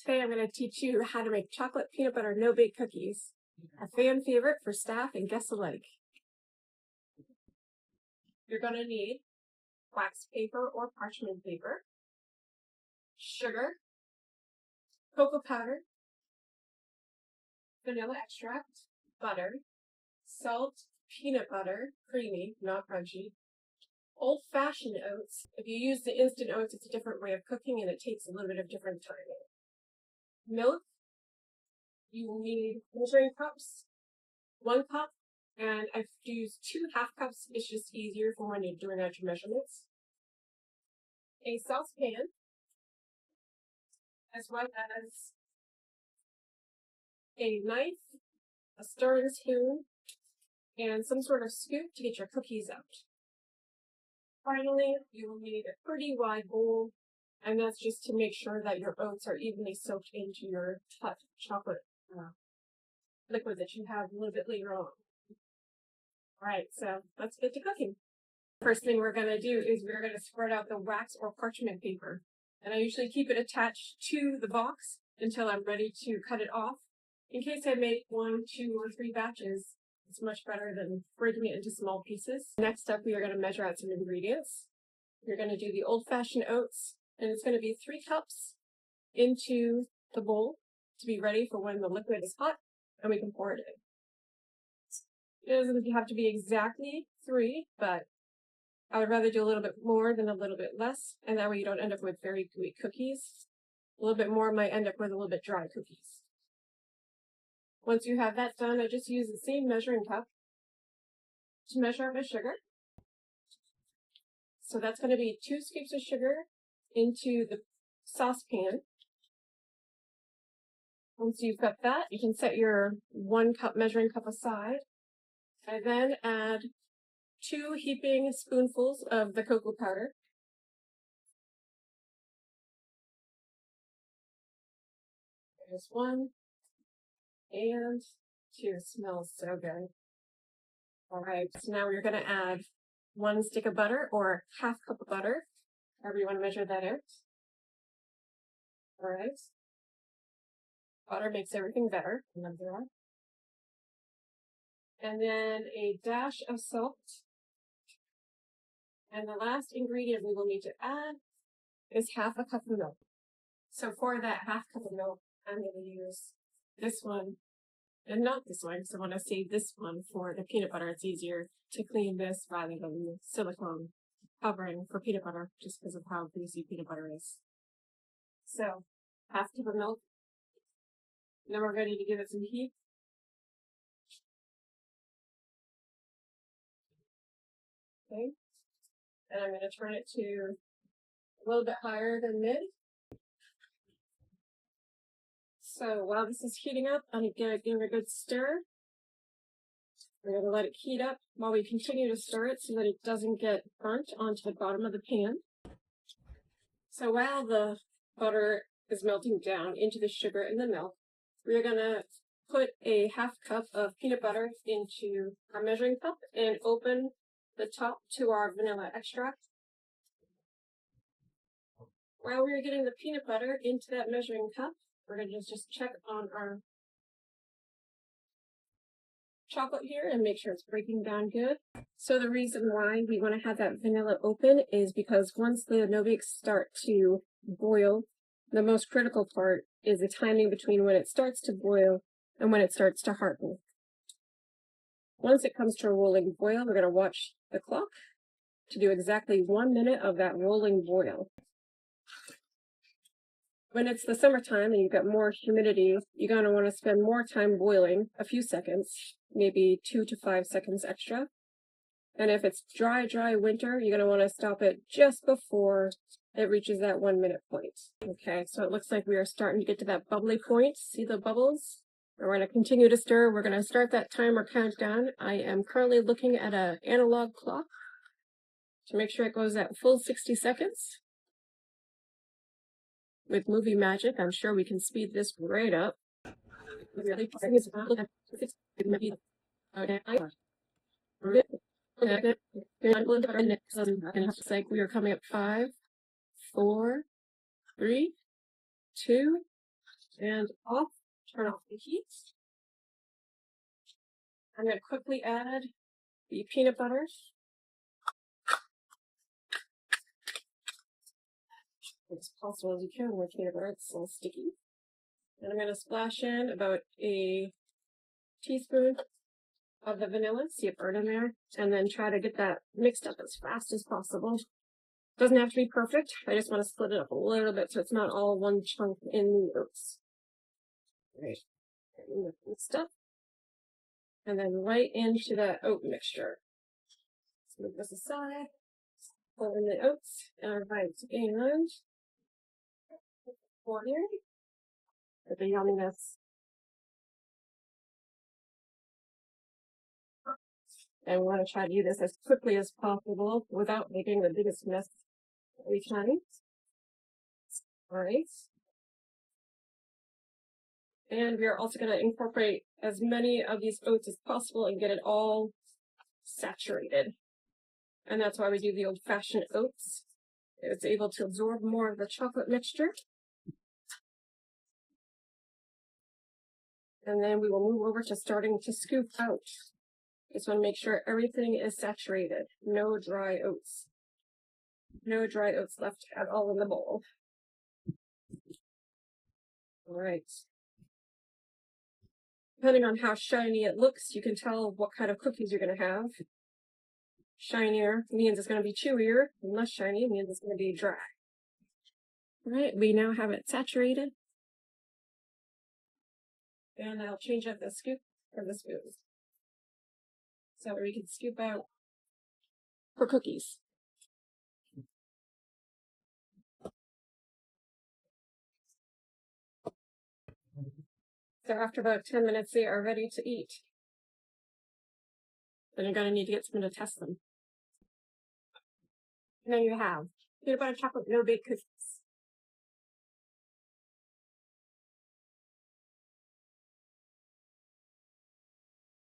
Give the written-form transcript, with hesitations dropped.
Today I'm going to teach you how to make chocolate peanut butter no-bake cookies, a fan favorite for staff and guests alike. You're going to need wax paper or parchment paper, sugar, cocoa powder, vanilla extract, butter, salt, peanut butter, creamy, not crunchy, old-fashioned oats. If you use the instant oats, it's a different way of cooking and it takes a little bit of different timing. Milk, you will need measuring cups, 1 cup, and I've used 2 half cups. It's just easier for when you're doing out your measurements. A saucepan, as well as a knife, a stirring spoon, and some sort of scoop to get your cookies out. Finally, you will need a pretty wide bowl, and that's just to make sure that your oats are evenly soaked into your hot chocolate liquid that you have a little bit later on. Alright, so let's get to cooking. First thing we're going to do is we're going to spread out the wax or parchment paper. And I usually keep it attached to the box until I'm ready to cut it off. In case I make 1, 2, or 3 batches, it's much better than breaking it into small pieces. Next up, we are going to measure out some ingredients. We're going to do the old-fashioned oats, and it's going to be 3 cups into the bowl to be ready for when the liquid is hot and we can pour it in. It doesn't have to be exactly 3, but I would rather do a little bit more than a little bit less, and that way you don't end up with very gooey cookies. A little bit more might end up with a little bit dry cookies. Once you have that done, I just use the same measuring cup to measure out my sugar. So that's going to be 2 scoops of sugar into the saucepan. Once you've got that, you can set your 1 cup measuring cup aside, and then add 2 heaping spoonfuls of the cocoa powder. There's 1 and 2. Smells so good. Alright, so now we're going to add 1 stick of butter or half cup of butter, however you want to measure that out. Alright. Butter makes everything better. Remember that. And then a dash of salt. And the last ingredient we will need to add is half a cup of milk. So for that half cup of milk, I'm going to use this one and not this one. So when I save this one for the peanut butter, it's easier to clean this rather than the silicone covering for peanut butter, just because of how greasy peanut butter is. So half cup of milk. Then we're ready to give it some heat. Okay. And I'm going to turn it to a little bit higher than mid. So while this is heating up, I'm going to give it a good stir. We're going to let it heat up while we continue to stir it so that it doesn't get burnt onto the bottom of the pan. So while the butter is melting down into the sugar and the milk, we're going to put a half cup of peanut butter into our measuring cup and open the top to our vanilla extract. While we're getting the peanut butter into that measuring cup, we're going to just check on our chocolate here and make sure it's breaking down good. So the reason why we want to have that vanilla open is because once the no-bakes start to boil, the most critical part is the timing between when it starts to boil and when it starts to harden. Once it comes to a rolling boil, we're going to watch the clock to do exactly 1 minute of that rolling boil. When it's the summertime and you've got more humidity, you're going to want to spend more time boiling, a few seconds, maybe 2 to 5 seconds extra. And if it's dry winter, you're going to want to stop it just before it reaches that 1 minute point. Okay, so it looks like we are starting to get to that bubbly point. See the bubbles? We're going to continue to stir. We're going to start that timer countdown. I am currently looking at an analog clock to make sure it goes at full 60 seconds. With movie magic, I'm sure we can speed this right up. Looks like we are coming up 5, 4, 3, 2, And off, turn off the heat. I'm going to quickly add the peanut butter. As possible as you can with peanut butter, it's a little sticky. And I'm going to splash in about a teaspoon of the vanilla, see it burn in there, and then try to get that mixed up as fast as possible. Doesn't have to be perfect. I just want to split it up a little bit so it's not all one chunk in the oats. Right. Mixed up. And then right into that oat mixture. Let's move this aside. Pull in the oats. Alright, and water. With the yumminess. And we want to try to do this as quickly as possible without making the biggest mess every time. Alright. And we are also going to incorporate as many of these oats as possible and get it all saturated. And that's why we do the old-fashioned oats. It's able to absorb more of the chocolate mixture. And then we will move over to starting to scoop out. Just want to make sure everything is saturated. No dry oats. No dry oats left at all in the bowl. All right. Depending on how shiny it looks, you can tell what kind of cookies you're going to have. Shinier means it's going to be chewier, and less shiny means it's going to be dry. All right, we now have it saturated. And I'll change up the scoop or the spoon. So we can scoop out for cookies. So after about 10 minutes, they are ready to eat. Then you're going to need to get someone to test them. And then you have peanut butter chocolate no-bake cookies.